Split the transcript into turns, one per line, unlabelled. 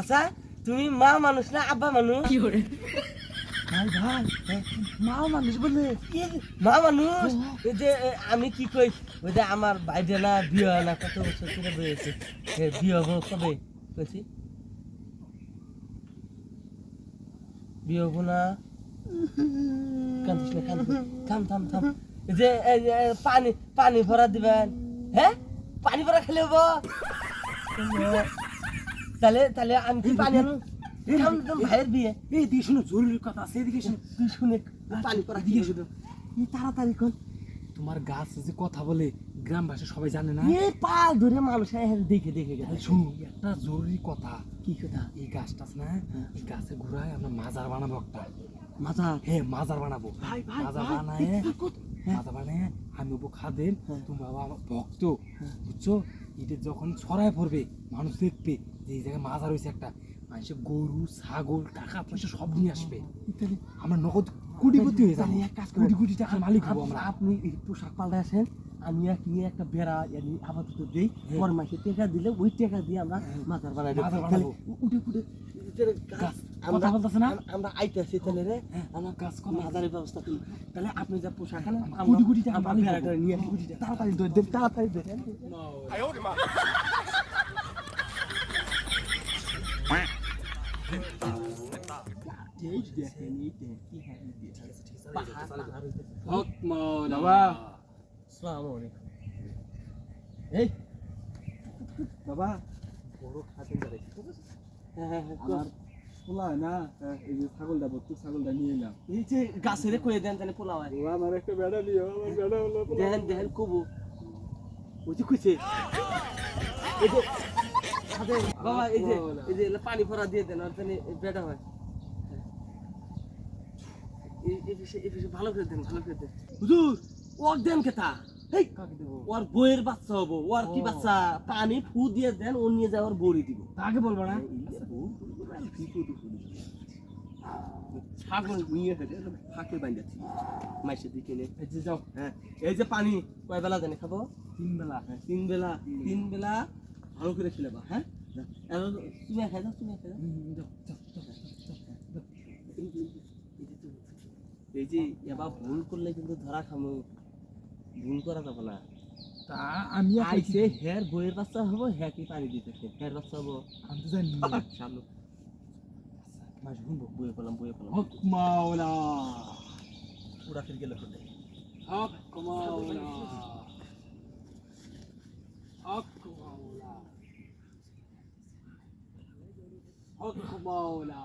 আচ্ছা তুমি মা মানুষ না আব্বা মানুষ?
ভাই ভাই মা মানুষ বলে
মা মানুষ। এই যে আমি কি কই, ওই যে আমার বাইরে না বিয়ে হয় না, কত বছর ধরে বয়েছে, বিয়ে হবো কবে কইছি, বিয়ে হবো না। কান্দিস না, কান্দিস না। থাম থাম থাম। এই যে পানি পানি ভরা দিবেন। হ্যাঁ, পানি ভরা খেলে হবো। তাহলে তাহলে আমি কি পানি আনু? থাম থাম, ভাইয়ের বিয়ে।
এই দিকে শুনো, জরুরি কথা আছে, এদিকে শুনো।
তুই শুনে পানি ভরা
দিকে
দিয়ে
শুনো,
তাড়াতাড়ি কর।
তোমার গাছ যে কথা বলে গ্রাম ভাষা সবাই জানে না।
এই পাল ধরে মানুষ দেখে দেখে গেছে।
শুনো একটা জরুরি কথা।
কি কথা?
এই গাছটা আছে না, এই গাছের গোড়ায় আমরা মাজার বানাবো একটা।
মাজার?
হ্যাঁ মাজার বানাবো।
ভাই ভাই
মাজার
ভাই,
বানায়,
হ্যাঁ।
মাজার বানায় আমি হবো খাদেম,
হ্যাঁ।
তুমি বাবা আমার ভক্ত, বুঝছো? এটা যখন ছড়ায় পড়বে মানুষ দেখবে যে এই জায়গায় মাজার হয়েছে একটা, মানুষের গরু ছাগল টাকা পয়সা সব নিয়ে আসবে, আমরা নগদ কোটিপতি হয়ে যাবো,
এক কাজ করেন।
কোটি কোটি টাকার মালিক হবো আমরা।
আপনি এই পোশাক পাল্টে আসেন, আমি নিয়ে একটা বেড়া আপাতত দিই,
হ্যাঁ।
পর মাসে টাকা দিলে ওই টাকা দিয়ে আমরা মাজার বানাই দেবো।
মাজার
তাহলে
বানাবো।
উঠে উঠে
গাছ কথা বলতেছে না?
আমরা আইতেছি তাহলে রে,
হ্যাঁ।
আমরা কাজ করি, মাজারের ব্যবস্থা করি। তাহলে আপনি যা পোশাক আনেন,
কোটি কোটি টাকা
আমরা
মালিক
বেড়াটা
হবো।
নিয়ে তাড়াতাড়ি দেন, তাড়াতাড়ি দেন। এই দেখেন, এই দেখেন, কি হ্যাঁ
হক মাওলানা।
আসসালামু আলাইকুম। এই
বাবা
বড় খাটেন ধরে। হ্যাঁ হ্যাঁ হ্যাঁ,
আমার পোলা হয় না, এই যে ছাগলটা বত্তু ছাগলটা নিয়ে এলাম।
এই যে গাছেরে কয়ে দেন জানে পোলা হয়।
ও আমার একটা বেড়া নিও, আমার বেড়া হলো পোলা।
দেখেন দেখেন কবু ওই যে কইছে, এই যে খাদেন বাবা, এই যে পানি ভরা দিয়ে দেন, আর জানি বেটা হয়। এই পিছে ভালো করে দেন, ভালো করে দেন হুজুর। ওর দেন কেতা? এই
কাকে দেবো?
ওর বইয়ের বাচ্চা হবো, ওর কি বাচ্চা? পানি ফু দিয়ে দেন, ও নিয়ে যায় ওর বড়ি দিব।
আগে বলবো না।
ছাগল নিয়ে হেঁটে ফাঁকে বাঁধাচ্ছি মাইসের দিকে নিয়ে।
এই যে যাও,
হ্যাঁ, এই যে পানি কয় বেলা জানি খাবো?
3 বেলা।
হ্যাঁ, তিন বেলা ভালো করে খেলেবা। হ্যাঁ, তুমি খাই দাও, তুমি খাই দাও।
যাও যাও যাও যাও।
এই যে এবার ভুল করলে কিন্তু ধরা খামো, ভুল করা যাবে না।
তা আমি
আইসে হের বইয়ের বাচ্চা হবো, হ্যাঁ কি পানি দিতেছে, হের বাচ্চা হবো।
আমি তো জানি
সামনে মাস শুনবো, বইয়ে পেলাম।
হক মাওলা,
পুরা ফির গেলে কোথায়?
হক মাওলা, হক মাওলা, হক মাওলা।